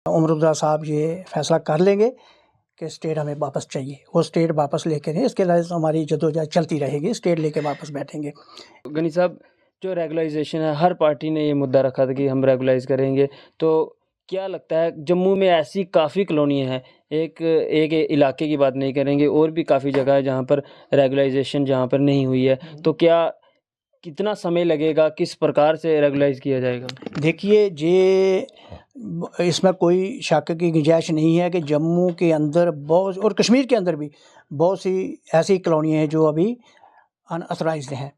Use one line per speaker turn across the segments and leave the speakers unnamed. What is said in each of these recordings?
उमर अब्दुल्ला साहब ये फैसला कर लेंगे कि स्टेट हमें वापस चाहिए, वो स्टेट वापस लेके नहीं, इसके लिए हमारी जदोजहद चलती रहेगी, स्टेट लेके वापस बैठेंगे।
गनी साहब, जो रेगुलाइजेशन है, हर पार्टी ने ये मुद्दा रखा था कि हम रेगुलाइज करेंगे, तो क्या लगता है जम्मू में ऐसी काफ़ी कॉलोनियाँ हैं, एक एक इलाके की बात नहीं करेंगे, और भी काफ़ी जगह है जहाँ पर रेगुलाइजेशन जहाँ पर नहीं हुई है, तो क्या कितना समय लगेगा, किस प्रकार से रेगुलाइज किया जाएगा?
देखिए, ये इसमें कोई शक की गुंजाइश नहीं है कि जम्मू के अंदर बहुत, और कश्मीर के अंदर भी बहुत सी ऐसी कॉलोनियाँ हैं जो अभी अनऑथराइज्ड हैं।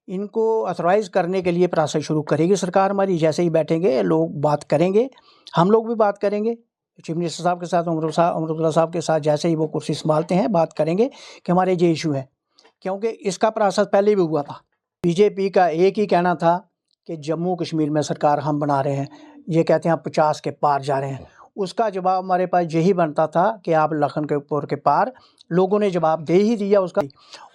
इनको ऑथराइज़ करने के लिए प्रोसेस शुरू करेगी सरकार हमारी। जैसे ही बैठेंगे लोग बात करेंगे, हम लोग भी बात करेंगे चीफ मिनिस्टर साहब के साथ, उमर अब्दुल्ला साहब के साथ, जैसे ही वो कुर्सी संभालते हैं बात करेंगे कि हमारे ये इशू है, क्योंकि इसका प्रोसेस पहले भी हुआ था। बीजेपी का एक ही कहना था कि जम्मू कश्मीर में सरकार हम बना रहे हैं, ये कहते हैं आप 50 के पार जा रहे हैं। उसका जवाब हमारे पास यही बनता था कि आप लखनपुर के पार, लोगों ने जवाब दे ही दिया उसका।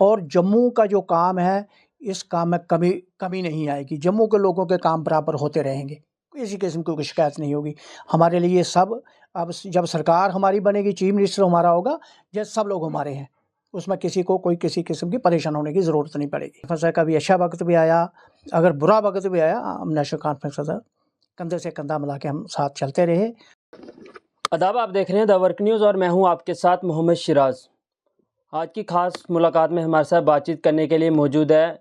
और जम्मू का जो काम है, इस काम में कमी नहीं आएगी, जम्मू के लोगों के काम बराबर होते रहेंगे, किसी किस्म की कोई शिकायत नहीं होगी। हमारे लिए सब, अब जब सरकार हमारी बनेगी, चीफ मिनिस्टर हमारा होगा, जब सब लोग हमारे हैं, उसमें किसी को कोई किसी किस्म की परेशान होने की ज़रूरत नहीं पड़ेगी। फंसा कभी अच्छा वक्त भी आया, अगर बुरा वक्त भी आया, हम नेशनल कॉन्फ्रेंस के साथ कंधे से कंधा मिला के हम साथ चलते रहे।
अदाब, आप देख रहे हैं द वर्क न्यूज़ और मैं हूं आपके साथ मोहम्मद शिराज। आज की खास मुलाकात में हमारे साथ बातचीत करने के लिए मौजूद है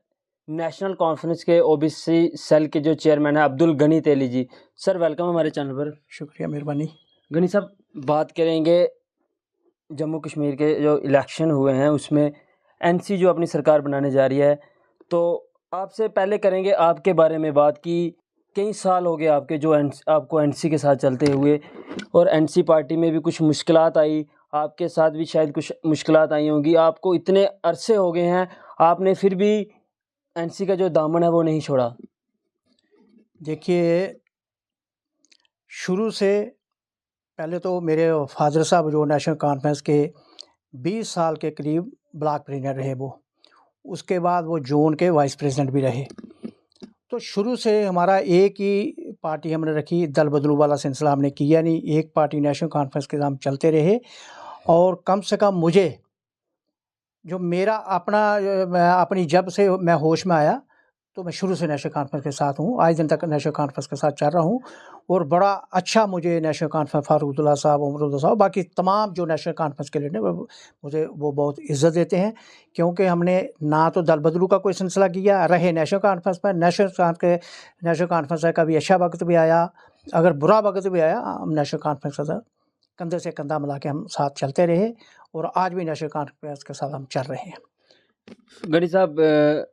नेशनल कॉन्फ्रेंस के ओबीसी सेल के जो चेयरमैन है अब्दुल गनी तेली जी। सर, वेलकम हमारे चैनल पर।
शुक्रिया, मेहरबानी।
गनी साहब, बात करेंगे जम्मू कश्मीर के जो इलेक्शन हुए हैं उसमें एनसी जो अपनी सरकार बनाने जा रही है, तो आपसे पहले करेंगे आपके बारे में बात की। कई साल हो गए आपके जो आपको एनसी के साथ चलते हुए, और एनसी पार्टी में भी कुछ मुश्किलात आई, आपके साथ भी शायद कुछ मुश्किलात आई होंगी। आपको इतने अरसे हो गए हैं, आपने फिर भी एनसी का जो दामन है वो नहीं छोड़ा।
देखिए, शुरू से पहले तो मेरे फादर साहब जो नेशनल कॉन्फ्रेंस के 20 साल के करीब ब्लॉक प्रेसिडेंट रहे वो, उसके बाद वो जोन के वाइस प्रेसिडेंट भी रहे। तो शुरू से हमारा एक ही पार्टी हमने रखी, दल बदलू वाला सिलसिला हमने किया नहीं, एक पार्टी नेशनल कॉन्फ्रेंस के नाम चलते रहे। और कम से कम मुझे जो मेरा अपना मैं अपनी जब से मैं होश में आया, तो मैं शुरू से नेशनल कॉन्फ्रेंस के साथ हूँ, आज दिन तक नेशनल कॉन्फ्रेंस के साथ चल रहा हूँ। और बड़ा अच्छा मुझे नेशनल कॉन्फ्रेंस, फारूक अब्दुल्ला साहब, उमर अब्दुल्ला साहब, बाकी तमाम जो नेशनल कॉन्फ्रेंस के लीडर मुझे वो बहुत इज़्ज़त देते हैं, क्योंकि हमने ना तो दल बदलू का कोई सिलसिला किया, रहे नेशनल कॉन्फ्रेंस में। नेशनल कॉन्फ्रेंस का कभी अच्छा वक्त भी आया, अगर बुरा वक्त भी आया, हम नेशनल कॉन्फ्रेंस के साथ कंधे से कंधा मिला के हम साथ चलते रहे, और आज भी नेशनल कॉन्फ्रेंस के साथ हम चल रहे हैं।
गनी साहब,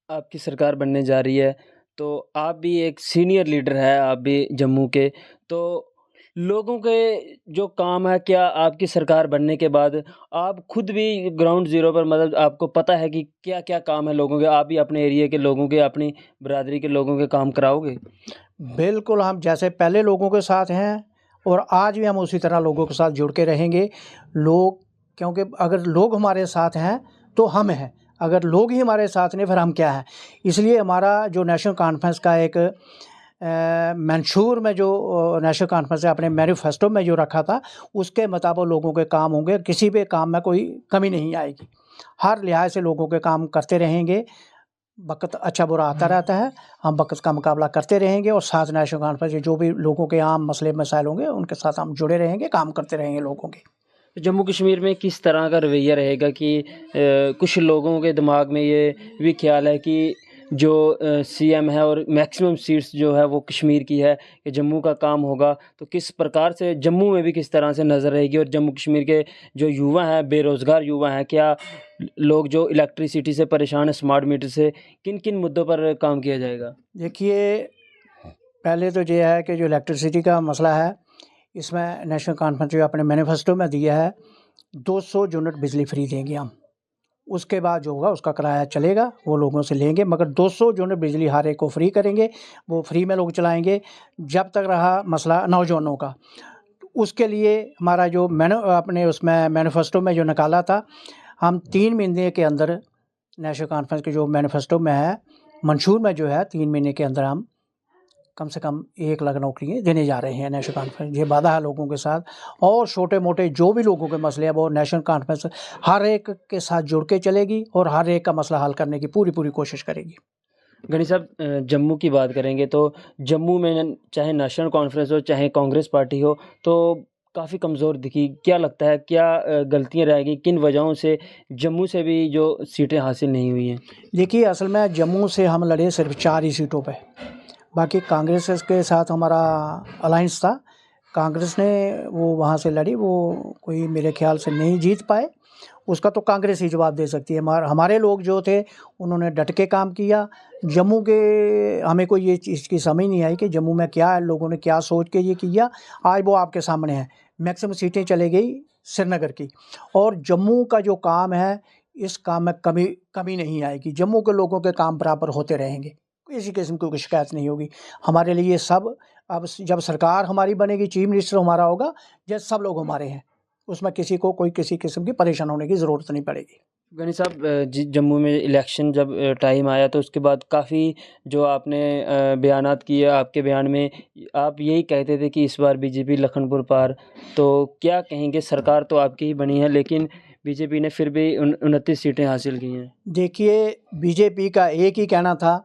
आपकी सरकार बनने जा रही है, तो आप भी एक सीनियर लीडर है, आप भी जम्मू के, तो लोगों के जो काम है, क्या आपकी सरकार बनने के बाद आप खुद भी ग्राउंड ज़ीरो पर, मतलब आपको पता है कि क्या क्या काम है लोगों के, आप भी अपने एरिया के लोगों के, अपनी बरादरी के लोगों के काम कराओगे?
बिल्कुल, हम जैसे पहले लोगों के साथ हैं और आज भी हम उसी तरह लोगों के साथ जुड़ के रहेंगे। लोग, क्योंकि अगर लोग हमारे साथ हैं तो हम हैं, अगर लोग ही हमारे साथ नहीं, फिर हम क्या हैं। इसलिए हमारा जो नेशनल कॉन्फ्रेंस का एक मंशूर में जो नेशनल कॉन्फ्रेंस ने अपने मैनिफेस्टो में जो रखा था, उसके मुताबिक लोगों के काम होंगे, किसी भी काम में कोई कमी नहीं आएगी। हर लिहाज से लोगों के काम करते रहेंगे। वक़्त अच्छा बुरा आता रहता है, हम वक़्त का मुकाबला करते रहेंगे, और साथ नेशनल कॉन्फ्रेंस के जो भी लोगों के आम मसले मसाइल होंगे, उनके साथ हम जुड़े रहेंगे, काम करते रहेंगे लोगों के।
तो जम्मू कश्मीर में किस तरह का रवैया रहेगा कि कुछ लोगों के दिमाग में ये भी ख्याल है कि जो सीएम है और मैक्सिमम सीट्स जो है वो कश्मीर की है, कि जम्मू का काम होगा, तो किस प्रकार से जम्मू में भी किस तरह से नज़र रहेगी, और जम्मू कश्मीर के जो युवा हैं, बेरोज़गार युवा हैं, क्या लोग जो इलेक्ट्रिसिटी से परेशान हैं, स्मार्ट मीटर से, किन किन मुद्दों पर काम किया जाएगा?
देखिए, पहले तो ये है कि जो इलेक्ट्रिसिटी का मसला है, इसमें नेशनल कॉन्फ्रेंस जो अपने मैनिफेस्टो में दिया है, 200 यूनिट बिजली फ्री देंगे हम। उसके बाद जो होगा उसका किराया चलेगा, वो लोगों से लेंगे, मगर 200 यूनिट बिजली हर एक को फ्री करेंगे, वो फ्री में लोग चलाएँगे। जब तक रहा मसला नौजवानों का, उसके लिए हमारा जो अपने उसमें मैनिफेस्टो में जो निकाला था, हम 3 महीने के अंदर नेशनल कॉन्फ्रेंस के जो मैनिफेस्टो में है, मंशूर में जो है, 3 महीने के अंदर हम कम से कम 1 लाख नौकरियाँ देने जा रहे हैं नेशनल कॉन्फ्रेंस। ये वादा है लोगों के साथ, और छोटे मोटे जो भी लोगों के मसले हैं वो नेशनल कॉन्फ्रेंस हर एक के साथ जुड़ के चलेगी और हर एक का मसला हल करने की पूरी कोशिश करेगी।
गनी साहब, जम्मू की बात करेंगे तो जम्मू में चाहे नेशनल कॉन्फ्रेंस हो चाहे कांग्रेस पार्टी हो तो काफ़ी कमज़ोर दिखी। क्या लगता है, क्या गलतियाँ रह गई, किन वजहों से जम्मू से भी जो सीटें हासिल नहीं हुई हैं?
देखिए, असल में जम्मू से हम लड़े सिर्फ 4 ही सीटों पे, बाकी कांग्रेस के साथ हमारा अलायंस था। कांग्रेस ने वो वहाँ से लड़ी, वो कोई मेरे ख्याल से नहीं जीत पाए। उसका तो कांग्रेस ही जवाब दे सकती है। हमारे लोग जो थे उन्होंने डट के काम किया। जम्मू के हमें कोई ये चीज़ की समझ नहीं आई कि जम्मू में क्या है, लोगों ने क्या सोच के ये किया। आज वो आपके सामने है, मैक्सिमम सीटें चले गई श्रीनगर की। और जम्मू का जो काम है, इस काम में कमी नहीं आएगी। जम्मू के लोगों के काम बराबर होते रहेंगे, किसी किस्म की कोई शिकायत नहीं होगी। हमारे लिए सब, अब जब सरकार हमारी बनेगी, चीफ मिनिस्टर हमारा होगा, जैसे सब लोग हमारे हैं, उसमें किसी को कोई किसी किस्म की परेशान होने की ज़रूरत नहीं पड़ेगी।
गनी साहब, जम्मू में इलेक्शन जब टाइम आया तो उसके बाद काफ़ी जो आपने बयानात किए, आपके बयान में आप यही कहते थे कि इस बार बीजेपी लखनपुर पार। तो क्या कहेंगे, सरकार तो आपकी ही बनी है लेकिन बीजेपी ने फिर भी 29 सीटें हासिल की हैं।
देखिए, बीजेपी का एक ही कहना था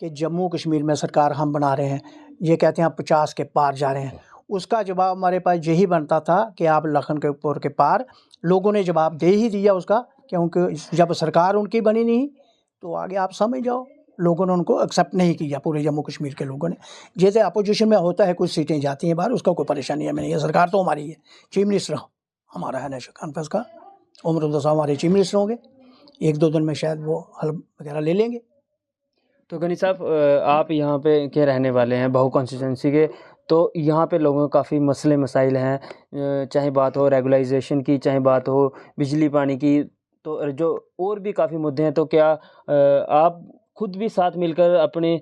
कि जम्मू कश्मीर में सरकार हम बना रहे हैं। ये कहते हैं आप 50 के पार जा रहे हैं। उसका जवाब हमारे पास यही बनता था कि आप लखनपुर के पार। लोगों ने जवाब दे ही दिया उसका, क्योंकि जब सरकार उनकी बनी नहीं तो आगे आप समझ जाओ, लोगों ने उनको एक्सेप्ट नहीं किया, पूरे जम्मू कश्मीर के लोगों ने। जैसे अपोजिशन में होता है, कुछ सीटें जाती हैं बाहर, उसका कोई परेशानी हमें नहीं है। सरकार तो हमारी है, चीफ मिनिस्टर हमारा है नेशनल कॉन्फ्रेंस का। उमर अब्दुल्ला साहब हमारे चीफ मिनिस्टर होंगे, 1-2 दिन में शायद वो हल वगैरह ले लेंगे।
तो गनी साहब, आप यहाँ पे के रहने वाले हैं, बहू कॉन्स्टिट्यूंसी के, तो यहाँ पे लोगों के काफ़ी मसले मसाइल हैं, चाहे बात हो रेगुलाइजेशन की, चाहे बात हो बिजली पानी की, तो जो और भी काफ़ी मुद्दे हैं। तो क्या आप खुद भी साथ मिलकर अपने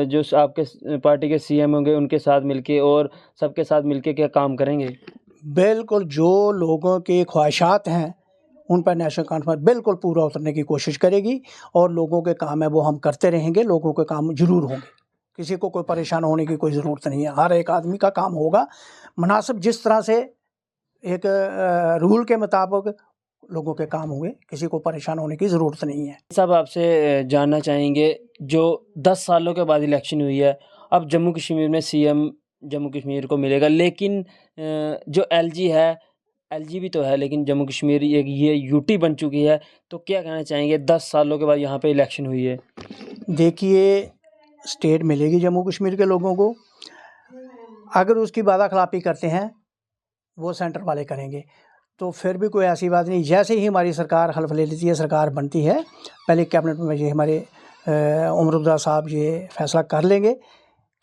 जो आपके पार्टी के सीएम होंगे उनके साथ मिलके और सबके साथ मिलके क्या काम करेंगे?
बिल्कुल, जो लोगों की ख्वाहिशात हैं उन पर नेशनल कॉन्फ्रेंस बिल्कुल पूरा उतरने की कोशिश करेगी, और लोगों के काम है वो हम करते रहेंगे। लोगों के काम ज़रूर होंगे, किसी को कोई परेशान होने की कोई ज़रूरत नहीं है। हर एक आदमी का काम होगा मुनासिब, जिस तरह से एक रूल के मुताबिक लोगों के काम होंगे, किसी को परेशान होने की ज़रूरत नहीं है।
साहब, आपसे जानना चाहेंगे, जो 10 सालों के बाद इलेक्शन हुई है, अब जम्मू कश्मीर में सीएम जम्मू कश्मीर को मिलेगा, लेकिन जो एलजी है, एलजी भी तो है लेकिन जम्मू कश्मीर ये यूटी बन चुकी है। तो क्या कहना चाहेंगे, 10 सालों के बाद यहाँ पे इलेक्शन हुई है?
देखिए, स्टेट मिलेगी जम्मू कश्मीर के लोगों को। अगर उसकी वादा खिलाफी करते हैं, वो सेंटर वाले करेंगे, तो फिर भी कोई ऐसी बात नहीं। जैसे ही हमारी सरकार हल्फ ले लेती है, सरकार बनती है, पहले कैबिनेट में ये हमारे उमर अब्दुल्ला साहब ये फैसला कर लेंगे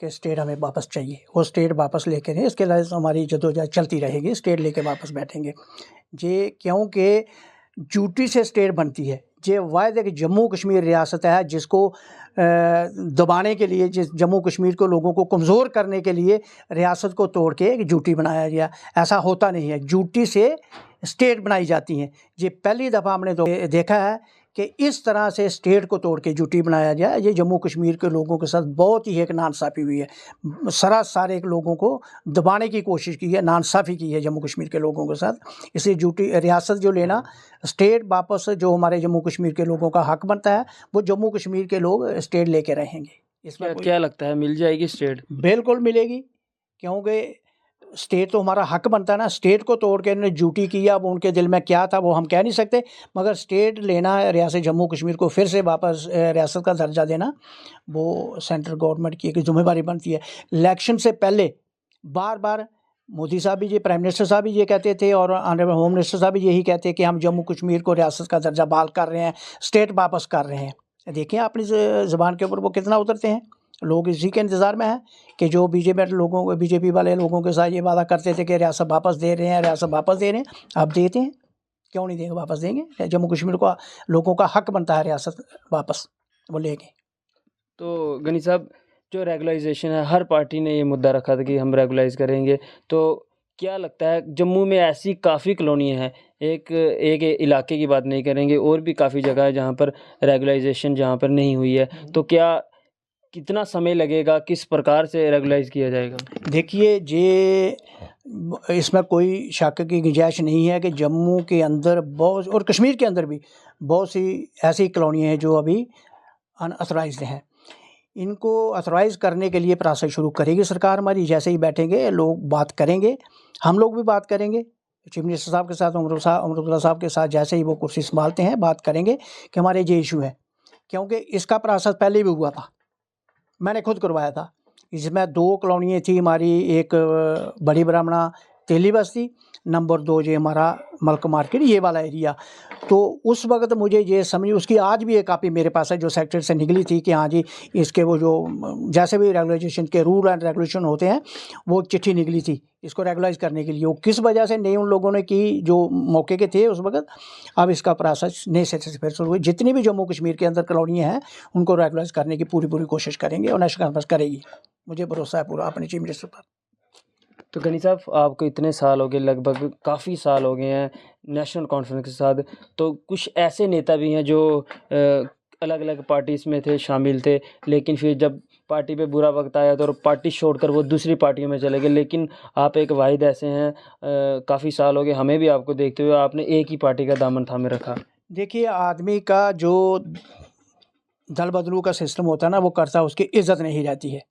कि स्टेट हमें वापस चाहिए, वो स्टेट वापस लेके नहीं, इसके लिए हमारी जद्दोजहद चलती रहेगी, स्टेट लेके वापस बैठेंगे। ये क्योंकि ड्यूटी से स्टेट बनती है। ये वायदे कि जम्मू कश्मीर रियासत है जिसको दबाने के लिए, जिस जम्मू कश्मीर को लोगों को कमज़ोर करने के लिए रियासत को तोड़ के एक ड्यूटी बनाया गया। ऐसा होता नहीं है, ड्यूटी से स्टेट बनाई जाती हैं। ये पहली दफ़ा हमने तो देखा है कि इस तरह से स्टेट को तोड़ के ड्यूटी बनाया गया। ये जम्मू कश्मीर के लोगों के साथ बहुत ही एक नाइंसाफ़ी हुई है। सरासर एक लोगों को दबाने की कोशिश की है, नाइंसाफ़ी की है जम्मू कश्मीर के लोगों के साथ। इसलिए ड्यूटी रियासत जो लेना, स्टेट वापस जो हमारे जम्मू कश्मीर के लोगों का हक बनता है, वो जम्मू कश्मीर के लोग स्टेट लेके रहेंगे। इसमें
क्या लगता है, मिल जाएगी स्टेट?
बिल्कुल मिलेगी, क्योंकि स्टेट तो हमारा हक बनता है ना। स्टेट को तोड़ के इन्होंने ड्यूटी किया, अब उनके दिल में क्या था वो हम कह नहीं सकते, मगर स्टेट लेना, रियासत जम्मू कश्मीर को फिर से वापस रियासत का दर्जा देना, वो सेंट्रल गवर्नमेंट की एक जिम्मेदारी बनती है। इलेक्शन से पहले बार बार मोदी साहब भी, ये प्राइम मिनिस्टर साहब भी ये कहते थे, और ऑनरेबल होम मिनिस्टर साहब भी यही कहते हैं कि हम जम्मू कश्मीर को रियासत का दर्जा बहाल कर रहे हैं, स्टेट वापस कर रहे हैं। देखिए अपनी ज़बान के ऊपर वो कितना उतरते हैं। लोग इसी के इंतज़ार में हैं कि जो बीजेपी वाले लोगों के साथ ये वादा करते थे कि रियासत वापस दे रहे हैं, रियासत वापस दे रहे हैं, अब देते हैं। क्यों नहीं देंगे, वापस देंगे। जम्मू कश्मीर को लोगों का हक बनता है रियासत वापस वो लेंगे।
तो गनी साहब, जो रेगुलाइजेशन है, हर पार्टी ने ये मुद्दा रखा था कि हम रेगुलाइज करेंगे। तो क्या लगता है, जम्मू में ऐसी काफ़ी कॉलोनियाँ हैं, एक इलाके की बात नहीं करेंगे, और भी काफ़ी जगह है जहाँ पर रेगुलाइजेशन जहाँ पर नहीं हुई है। तो क्या कितना समय लगेगा, किस प्रकार से रेगुलाइज किया जाएगा?
देखिए, ये इसमें कोई शक की गुंजाइश नहीं है कि जम्मू के अंदर बहुत और कश्मीर के अंदर भी बहुत सी ऐसी कॉलोनियाँ हैं जो अभी अनऑथराइज्ड हैं। इनको ऑथराइज़ करने के लिए प्रोसेस शुरू करेगी सरकार हमारी। जैसे ही बैठेंगे लोग बात करेंगे, हम लोग भी बात करेंगे चीफ मिनिस्टर साहब के साथ, अमरुल्लाह साहब के साथ। जैसे ही वो कुर्सी संभालते हैं बात करेंगे कि हमारे ये इशू है, क्योंकि इसका प्रोसेस पहले भी हुआ था, मैंने खुद करवाया था। इसमें 2 कॉलोनियाँ थी हमारी, एक बड़ी ब्राह्मणा तेली बस्ती, नंबर 2 ये हमारा मल्क मार्केट, ये वाला एरिया। तो उस वक्त मुझे ये समझ, उसकी आज भी एक कापी मेरे पास है जो सेक्रेटरी से निकली थी कि हाँ जी इसके वो जो जैसे भी रेगुलेशन के रूल एंड रेगुलेशन होते हैं वो चिट्ठी निकली थी इसको रेगुलाइज करने के लिए। वो किस वजह से नहीं उन लोगों ने की जो मौके के थे उस वक्त। अब इसका प्रोसेस नए सिरे से फिर शुरू हुई। जितनी भी जम्मू कश्मीर के अंदर कॉलोनियाँ हैं उनको रेगुलाइज करने की पूरी कोशिश करेंगे और नेशनल कॉन्फ्रेंस करेगी। मुझे भरोसा है पूरा अपने चीफ मिनिस्टर पर।
तो गनी साहब, आपको इतने साल हो गए, लगभग काफ़ी साल हो गए हैं नेशनल कॉन्फ्रेंस के साथ, तो कुछ ऐसे नेता भी हैं जो अलग अलग पार्टीज़ में थे, शामिल थे, लेकिन फिर जब पार्टी पे बुरा वक्त आया तो पार्टी छोड़कर वो दूसरी पार्टियों में चले गए। लेकिन आप एक वाहिद ऐसे हैं, काफ़ी साल हो गए हमें भी आपको देखते हुए, आपने एक ही पार्टी का दामन थामे रखा।
देखिए, आदमी का जो दल बदलू का सिस्टम होता है ना, वो करता उसकी इज्जत नहीं रहती है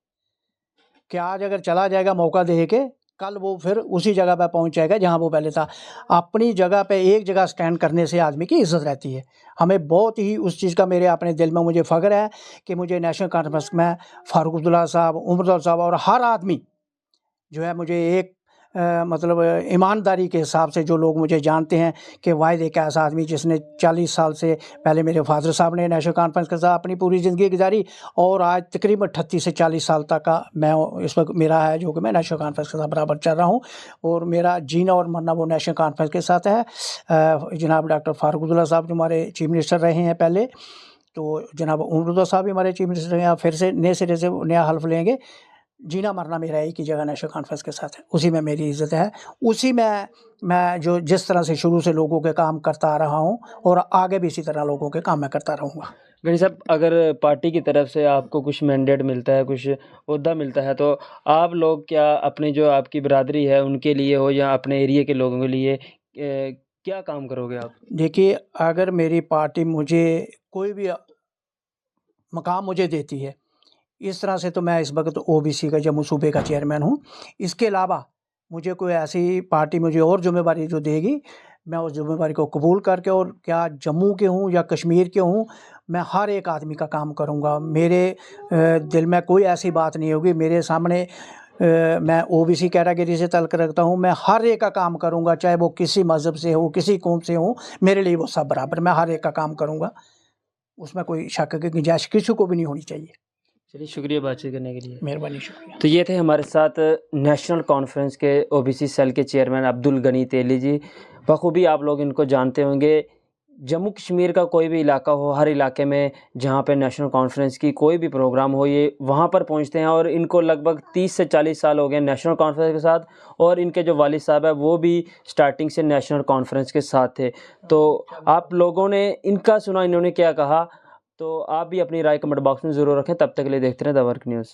कि आज अगर चला जाएगा मौका दे के, कल वो फिर उसी जगह पे पहुंच जाएगा जहां वो पहले था। अपनी जगह पे एक जगह स्टैंड करने से आदमी की इज्जत रहती है। हमें बहुत ही उस चीज़ का मेरे अपने दिल में मुझे फ़ख्र है कि मुझे नेशनल कॉन्फ्रेंस में फ़ारूक अब्दुल्ला साहब, उमर अब्दुल्ला साहब और हर आदमी जो है मुझे एक मतलब ईमानदारी के हिसाब से जो लोग मुझे जानते हैं कि वाहिद एक ऐसा आदमी जिसने 40 साल से पहले मेरे फादर साहब ने नेशनल कॉन्फ्रेंस के साथ अपनी पूरी ज़िंदगी गुजारी और आज तकरीबन 38 से 40 साल तक का मैं इस वक्त मेरा है जो कि मैं नेशनल कॉन्फ्रेंस के साथ बराबर चल रहा हूँ और मेरा जीना और मरना वो नेशनल कॉन्फ्रेंस के साथ है। जनाब डॉक्टर फ़ारूक अब्दुल्ला साहब जो हमारे चीफ मिनिस्टर रहे हैं पहले, तो जनाब उमर अब्दुल्ला साहब भी हमारे चीफ मिनिस्टर हैं, फिर से नए सिरे से नया हल्फ लेंगे। जीना मरना मेरा एक ही जगह नेशनल कॉन्फ्रेंस के साथ है, उसी में मेरी इज़्ज़त है, उसी में मैं जो जिस तरह से शुरू से लोगों के काम करता आ रहा हूँ और आगे भी इसी तरह लोगों के काम मैं करता रहूँगा।
गनी साहब, अगर पार्टी की तरफ से आपको कुछ मैंडेट मिलता है, कुछ ओहदा मिलता है, तो आप लोग क्या अपनी जो आपकी बिरादरी है उनके लिए हो या अपने एरिया के लोगों के लिए क्या काम करोगे आप?
देखिए, अगर मेरी पार्टी मुझे कोई भी मकाम मुझे देती है, इस तरह से तो मैं इस वक्त ओबीसी का जम्मू सूबे का चेयरमैन हूँ। इसके अलावा मुझे कोई ऐसी पार्टी मुझे और ज़िम्मेवारी जो देगी, मैं उस ज़िम्मेवारी को कबूल करके, और क्या जम्मू के हूँ या कश्मीर के हूँ, मैं हर एक आदमी का काम करूँगा। मेरे दिल में कोई ऐसी बात नहीं होगी। मेरे सामने मैं ओबीसी कैटेगरी से तल्क रखता हूँ, मैं हर एक का काम करूँगा, चाहे वो किसी मज़हब से हो, किसी कौम से हो, मेरे लिए वो सब बराबर। मैं हर एक का काम करूँगा, उसमें कोई शक की गुंजाइश किसी को भी नहीं होनी चाहिए।
चलिए, शुक्रिया बातचीत करने के लिए।
मेहरबानी, शुक्रिया।
तो ये थे हमारे साथ नेशनल कॉन्फ्रेंस के ओबीसी सेल के चेयरमैन अब्दुल गनी तेली जी। बखूबी आप लोग इनको जानते होंगे। जम्मू कश्मीर का कोई भी इलाका हो, हर इलाके में जहाँ पे नेशनल कॉन्फ्रेंस की कोई भी प्रोग्राम हो, ये वहाँ पर पहुँचते हैं और इनको लगभग 30 से 40 साल हो गए नेशनल कॉन्फ्रेंस के साथ। और इनके जो वालिद साहब है वो भी स्टार्टिंग से नेशनल कॉन्फ्रेंस के साथ थे। तो आप लोगों ने इनका सुना, इन्होंने क्या कहा, तो आप भी अपनी राय कमेंट बॉक्स में ज़रूर रखें। तब तक के लिए देखते रहें द वर्क न्यूज़।